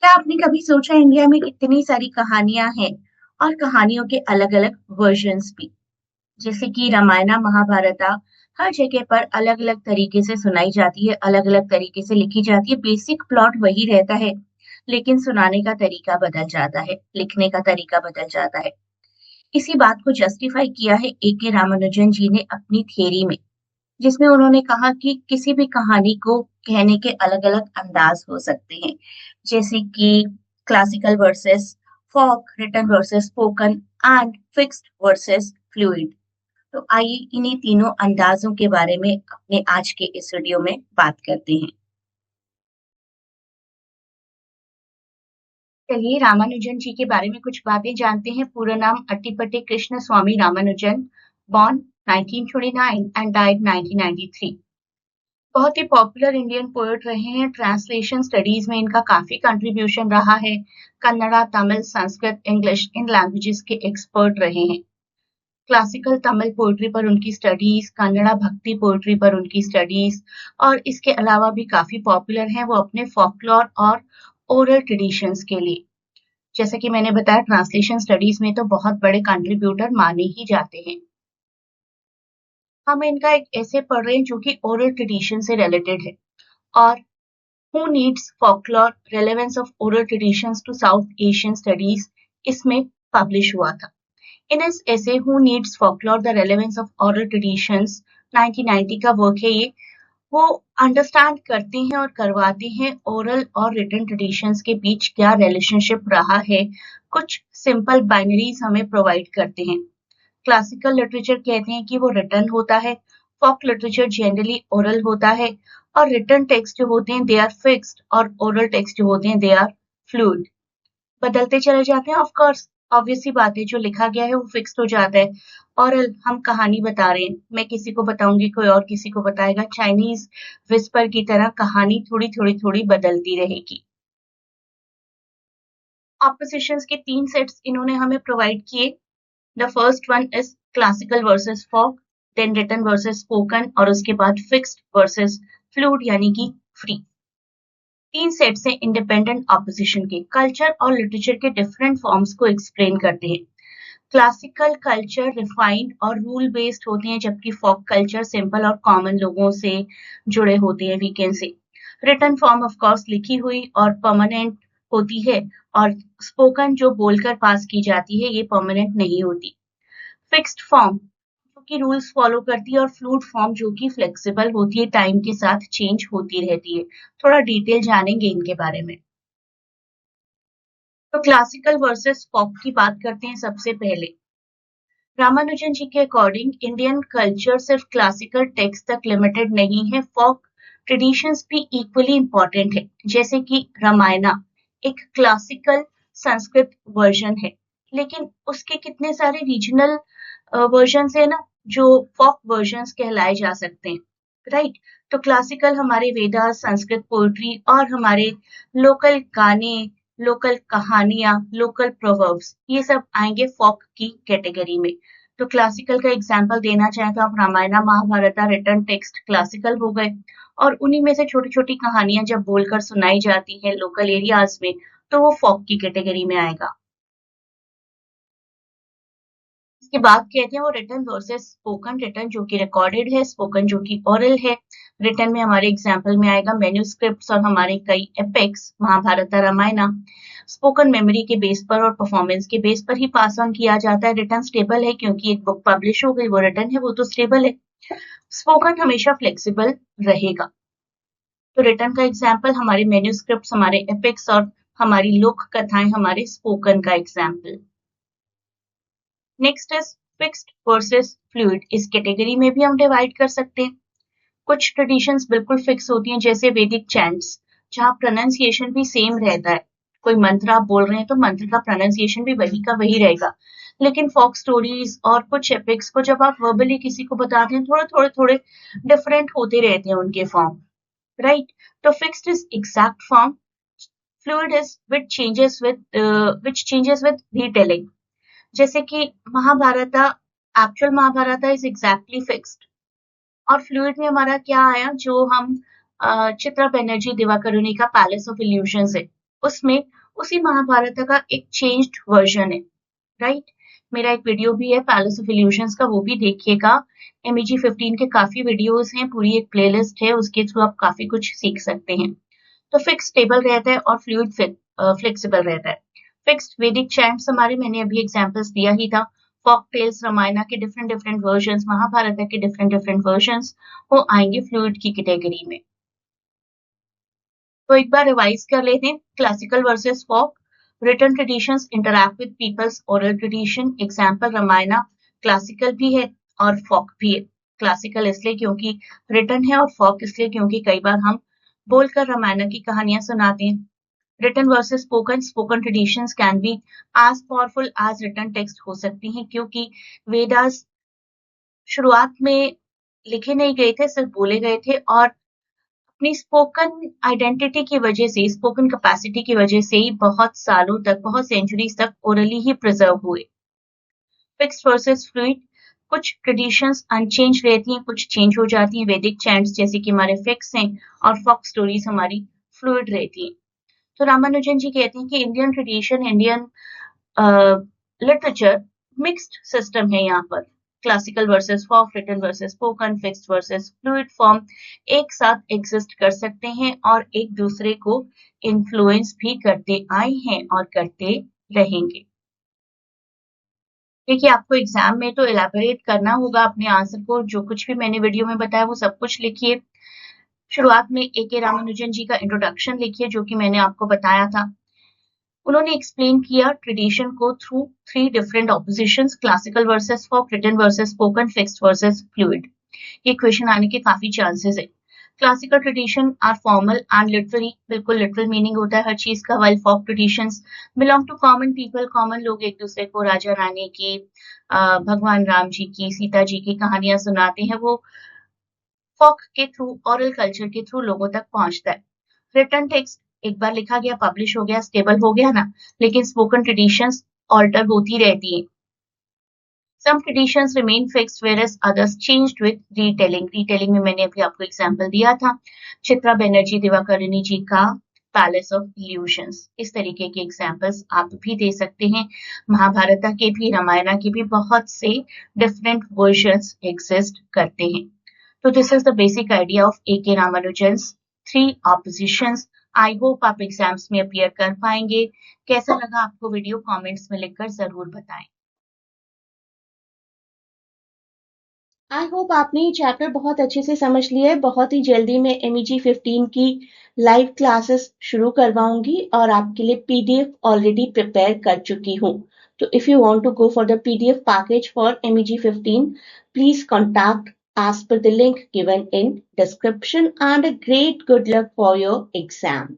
क्या आपने कभी सोचा इंडिया में कितनी सारी कहानियां हैं और कहानियों के अलग-अलग वर्जन्स भी। जैसे कि रामायण महाभारता हर जगह पर अलग-अलग तरीके से सुनाई जाती है, अलग-अलग तरीके से लिखी जाती है। बेसिक प्लॉट वही रहता है, लेकिन सुनाने का तरीका बदल जाता है, लिखने का तरीका बदल जाता है। इसी बात को जस्टिफाई किया है ए.के. रामानुजन जी ने अपनी थ्योरी में, जिसमें उन्होंने कहा कि किसी भी कहानी को कहने के अलग-अलग अंदाज हो सकते हैं, जैसे कि classical versus folk, written versus spoken and fixed versus fluid. तो आइए इन्हीं तीनों अंदाजों के बारे में अपने आज के इस वीडियो में बात करते हैं। चलिए रामानुजन जी के बारे में कुछ बातें जानते हैं। पूरा नाम अट्टीपट्टी कृष्ण स्वामी रामानुजन, बॉर्न 1929 एंड डाइड 1993। बहुत ही पॉपुलर इंडियन पोएट रहे हैं। ट्रांसलेशन स्टडीज में इनका काफी कंट्रीब्यूशन रहा है। Kannada, Tamil, Sanskrit, English in languages के एक्सपर्ट रहे हैं। क्लासिकल तमिल पोएट्री पर उनकी स्टडीज, कन्नड़ा भक्ति पोएट्री पर उनकी स्टडीज और इसके अलावा भी काफी पॉपुलर हैं वो अपने फोकलोर और ओरल ट्रेडिशंस के लिए। जैसे कि मैंने बताया ट्रांसलेशन स्टडीज में तो बहुत बड़े कंट्रीब्यूटर माने ही जाते हैं। हम इनका एक ऐसे पढ़ रहे हैं जो कि ओरल ट्रेडिशन से रिलेटेड है और Who Needs Folklore: Relevance of Oral Traditions to South Asian Studies इसमें पब्लिश हुआ था। इन इस ऐसे Who Needs Folklore: The Relevance of Oral Traditions 1990 का वर्क है ये। वो अंडरस्टैंड करते हैं और करवाते हैं ओरल और रिटन ट्रेडिशंस के बीच क्या रिलेशनशिप रहा है। कुछ सिंपल बाइनरीज हमें प्रोवाइड करते हैं। क्लासिकल लिटरेचर कहते हैं कि वो रिटन होता है, फोक लिटरेचर जनरली ओरल होता है और रिटन टेक्स्ट जो होते हैं दे आर फिक्स्ड और ओरल टेक्स्ट जो होते हैं दे आर फ्लूइड। बदलते चले जाते हैं ऑफ कोर्स, ऑब्वियस सी बात है, जो लिखा गया है वो फिक्स्ड हो जाता है। ओरल हम कहानी बता रहे हैं, मैं किसी को बताऊंगी, कोई और किसी को बताएगा, चाइनीज विस्पर की तरह कहानी थोड़ी थोड़ी थोड़ी बदलती रहेगी। ऑपोजिशंस के तीन सेट्स इन्होंने हमें प्रोवाइड किए। The first one is classical versus folk, then written versus spoken और उसके बाद फिक्स्ड वर्सेस फ्लूइड यानी कि फ्री। तीन सेट्स हैं इंडिपेंडेंट ऑपोजिशन के, कल्चर और लिटरेचर के डिफरेंट फॉर्म्स को एक्सप्लेन करते हैं। क्लासिकल कल्चर रिफाइंड और रूल बेस्ड होते हैं, जबकि फोक कल्चर सिंपल और कॉमन लोगों से जुड़े होते हैं, वीकेंड से। रिटन फॉर्म ऑफ कोर्स लिखी हुई और परमानेंट होती है और स्पोकन जो बोलकर पास की जाती है ये परमानेंट नहीं होती। फिक्स्ड फॉर्म जो कि रूल्स फॉलो करती है और फ्लूइड फॉर्म जो कि फ्लेक्सिबल होती है, टाइम के साथ चेंज होती रहती है। थोड़ा डिटेल जानेंगे इनके बारे में। तो क्लासिकल वर्सेस फोक की बात करते हैं सबसे पहले। रामानुजन जी के अकॉर्डिंग इंडियन कल्चर सिर्फ क्लासिकल टेक्स्ट तक लिमिटेड नहीं है, फोक ट्रेडिशंस भी इक्वली इम्पोर्टेंट है। जैसे कि रामायणा एक क्लासिकल संस्कृत वर्जन है, लेकिन उसके कितने सारे रीजनल वर्जन है ना, जो फोक वर्जन कहलाए जा सकते हैं, राइट। तो क्लासिकल हमारे वेदास, संस्कृत पोएट्री और हमारे लोकल गाने, लोकल कहानियां, लोकल प्रोवर्ब्स, ये सब आएंगे फोक की कैटेगरी में। तो क्लासिकल का एग्जाम्पल देना चाहें तो आप Ramayana Mahabharata written text classical हो गए और उन्हीं में से छोटी छोटी कहानियां जब बोलकर सुनाई जाती हैं लोकल एरियाज में तो वो फोक की कैटेगरी में आएगा। इसके बाद कहते हैं वो रिटन वर्सेस स्पोकन। रिटन जो कि रिकॉर्डेड है, स्पोकन जो कि ओरल है। रिटन में हमारे एग्जाम्पल में आएगा मैन्यूस्क्रिप्ट्स और हमारे कई epics, Mahabharata, Ramayana. Spoken memory के बेस पर और परफॉर्मेंस के बेस पर ही पास ऑन किया जाता है। रिटन स्टेबल है क्योंकि एक बुक पब्लिश हो गई, वो रिटन है, वो तो स्टेबल है। स्पोकन हमेशा फ्लेक्सिबल रहेगा। तो रिटन का एग्जाम्पल हमारे मैन्यूस्क्रिप्ट्स, हमारे एपिक्स और हमारी लोक कथाएं हमारे स्पोकन का example. Next is fixed versus fluid. इस कैटेगरी में भी हम डिवाइड कर सकते हैं। कुछ ट्रेडिशंस बिल्कुल फिक्स होती हैं, जैसे वैदिक चैंट्स, जहाँ प्रोनाउंसिएशन भी सेम रहता है। कोई मंत्र आप बोल रहे हैं तो मंत्र का प्रोनाउंसिएशन भी वही का वही रहेगा। लेकिन फोक स्टोरीज और कुछ एपिक्स को जब आप वर्बली किसी को बताते हैं, थोड़े थोड़े थोड़े डिफरेंट होते रहते हैं उनके फॉर्म, राइट। तो fixed is exact form, fluid is which changes with retelling. जैसे कि Mahabharata, actual Mahabharata is exactly fixed और फ्लूइड में हमारा क्या आया, जो हम चित्रा बनर्जी दिवाकरुणी का पैलेस ऑफ इल्यूशंस है, उसमें उसी महाभारत का एक चेंज्ड वर्जन है, राइट। मेरा एक वीडियो भी है पैलेस ऑफ इल्यूशंस का, वो भी देखिएगा। MEG 15 के काफी वीडियोस हैं, पूरी एक प्लेलिस्ट है, उसके थ्रू आप काफी कुछ सीख सकते हैं। तो फिक्स स्टेबल रहता है और फ्लूइड फ्लेक्सिबल रहता है। फिक्स्ड वैदिक चैंट्स हमारे, मैंने अभी एग्जांपल्स दिया ही था। फॉक टेल्स, रामायण के डिफरेंट डिफरेंट वर्जन्स, महाभारत के डिफरेंट डिफरेंट वर्जन्स, वो आएंगे फ्लूइड की कैटेगरी में। तो एक बार रिवाइज कर लेते हैं। Classical versus folk. Written traditions interact with people's oral tradition. Example Ramayana classical भी है और फॉक भी है। क्लासिकल इसलिए क्योंकि रिटन है, और फॉक इसलिए क्योंकि कई बार हम बोलकर रामायण की कहानियां सुनाते हैं। Written versus spoken. Spoken traditions can be as powerful as written text हो सकती हैं, क्योंकि वेदास शुरुआत में लिखे नहीं गए थे, सिर्फ बोले गए थे, और अपनी स्पोकन आइडेंटिटी की वजह से, स्पोकन कैपेसिटी की वजह से ही बहुत सालों तक, बहुत सेंचुरीज तक ओरली ही प्रिजर्व हुए। Fixed versus fluid. कुछ ट्रेडिशंस अनचेंज रहती हैं, कुछ चेंज हो जाती हैं। वैदिक चैंट्स जैसे कि हमारे फिक्स हैं, और फॉक स्टोरीज हमारी फ्लूइड रहती हैं। तो रामानुजन जी कहते हैं कि Indian tradition, Indian literature mixed system है यहाँ पर। Classical versus folk, written versus spoken, fixed versus fluid form एक साथ एग्जिस्ट कर सकते हैं और एक दूसरे को इन्फ्लुएंस भी करते आए हैं और करते रहेंगे। देखिए, आपको एग्जाम में तो इलैबोरेट करना होगा अपने आंसर को। जो कुछ भी मैंने वीडियो में बताया वो सब कुछ लिखिए। शुरुआत में A.K. रामानुजन जी का इंट्रोडक्शन लिखिए, जो कि मैंने आपको बताया था। उन्होंने एक्सप्लेन किया ट्रेडिशन को through 3 different oppositions, classical versus folk, written versus spoken, fixed versus fluid. ये क्वेश्चन आने के काफी चांसेस है। Classical tradition are formal and literary, बिल्कुल लिटरल मीनिंग होता है हर चीज का। While folk traditions belong to common people, common लोग एक दूसरे को राजा रानी की, भगवान राम जी की, सीता जी की कहानियां सुनाते हैं, वो फॉक के थ्रू, ओरल कल्चर के थ्रू लोगों तक पहुंचता है। रिटन टेक्स्ट एक बार लिखा गया, पब्लिश हो गया, स्टेबल हो गया ना, लेकिन स्पोकन ट्रेडिशंस ऑल्टर होती रहती हैं। Some traditions remain fixed whereas others changed with retelling. Retelling में मैंने अभी आपको एग्जांपल दिया था, चित्रा बनर्जी दिवाकरणी जी का पैलेस ऑफ इल्यूशंस। इस तरीके के एग्जांपल्स आप भी दे सकते हैं। महाभारत के भी, रामायण के भी बहुत से डिफरेंट वर्जन्स एग्जिस्ट करते हैं। तो this is the basic idea of A.K. रामानुजन्स 3 opposition's. I hope आप एग्जाम्स में अपीयर कर पाएंगे। कैसा लगा आपको वीडियो, कमेंट्स में लिखकर जरूर बताएं। आई होप आपने ये चैप्टर बहुत अच्छे से समझ लिया है। बहुत ही जल्दी मैं MEG 15 की लाइव क्लासेस शुरू करवाऊंगी और आपके लिए PDF ऑलरेडी प्रिपेयर कर चुकी हूँ। तो if you want to go for the PDF package for MEG 15, please contact as per the link given in description, and a great good luck for your exam.